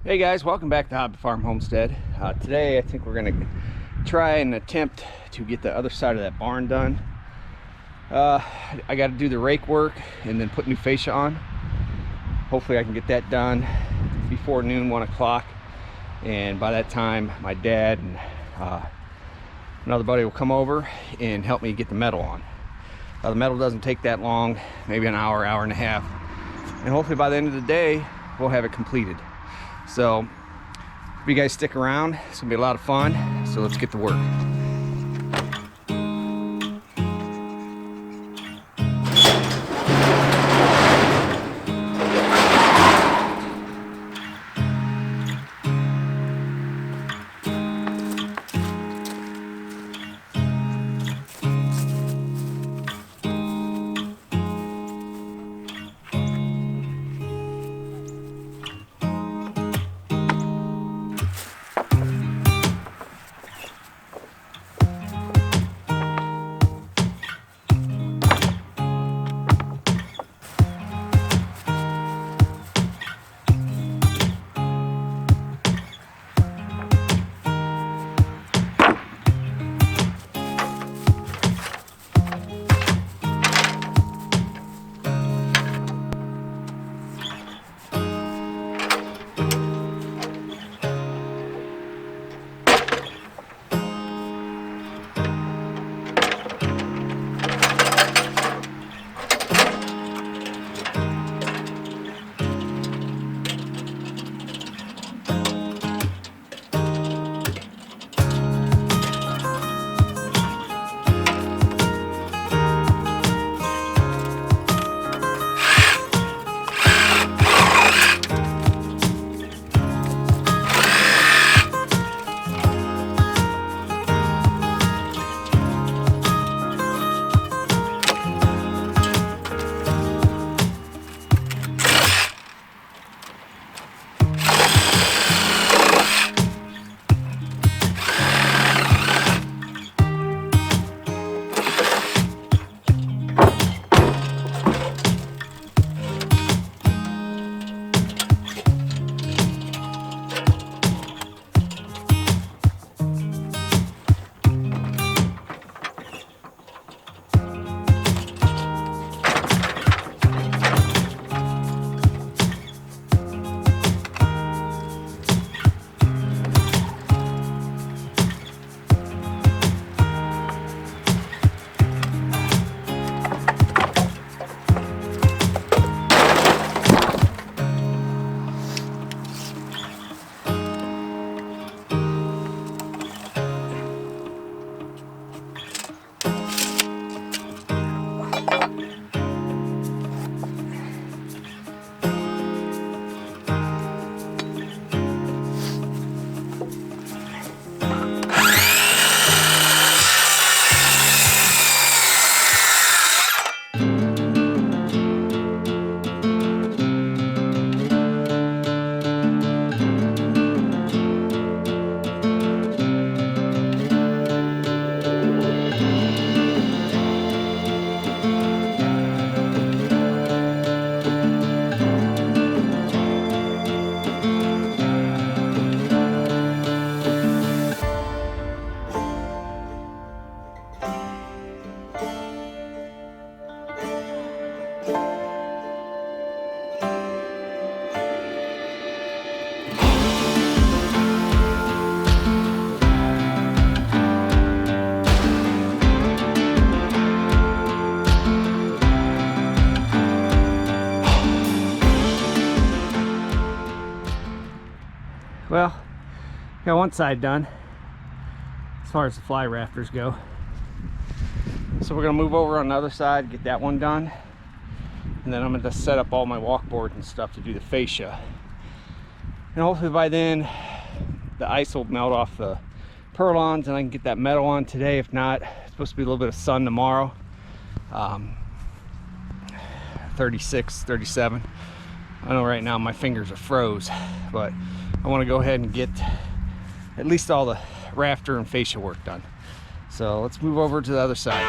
Hey guys, welcome back to Hobbyfarm Homestead. Today I think we're going to try and attempt to get the other side of that barn done. I got to do the rake work and then put new fascia on. Hopefully I can get that done before noon, 1 o'clock. And by that time my dad and another buddy will come over and help me get the metal on. The metal doesn't take that long, maybe an hour, hour and a half. And hopefully by the end of the day we'll have it completed. So if you guys stick around, it's gonna be a lot of fun. So let's get to work. Well, got one side done as far as the fly rafters go. So we're gonna move over on the other side, get that one done. And then I'm gonna set up all my walkboard and stuff to do the fascia. And hopefully by then, the ice will melt off the purlins and I can get that metal on today. If not, it's supposed to be a little bit of sun tomorrow. 36, 37. I know right now my fingers are froze, but I want to go ahead and get at least all the rafter and fascia work done. So let's move over to the other side.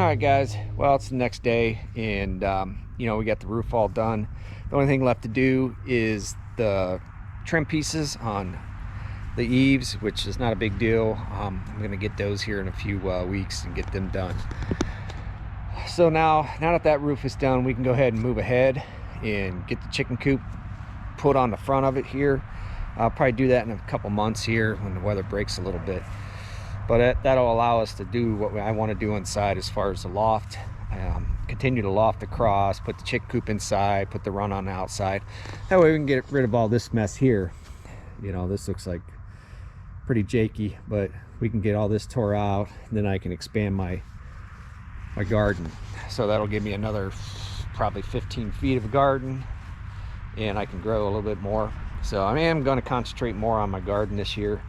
right, guys, well, it's the next day, and you know, we got the roof all done. The only thing left to do is the trim pieces on the eaves, which is not a big deal. I'm gonna get those here in a few weeks and get them done. So now that roof is done, we can go ahead and move ahead and get the chicken coop put on the front of it here. I'll probably do that in a couple months here when the weather breaks a little bit, but that'll allow us to do what I want to do inside as far as the loft. Continue to loft across, put the chicken coop inside, put the run on the outside. That way we can get rid of all this mess here. You know, this looks like pretty jakey, but we can get all this tore out, and then I can expand my garden. So that'll give me another probably 15 feet of a garden, and I can grow a little bit more. So I am going to concentrate more on my garden this year,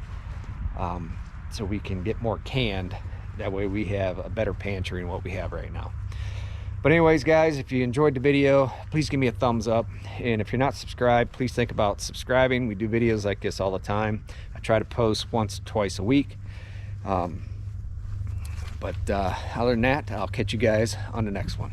so we can get more canned. That way we have a better pantry than what we have right now. But anyways, guys, if you enjoyed the video, please give me a thumbs up, and if you're not subscribed, please think about subscribing. We do videos like this all the time. I try to post once or twice a week. But other than that, I'll catch you guys on the next one.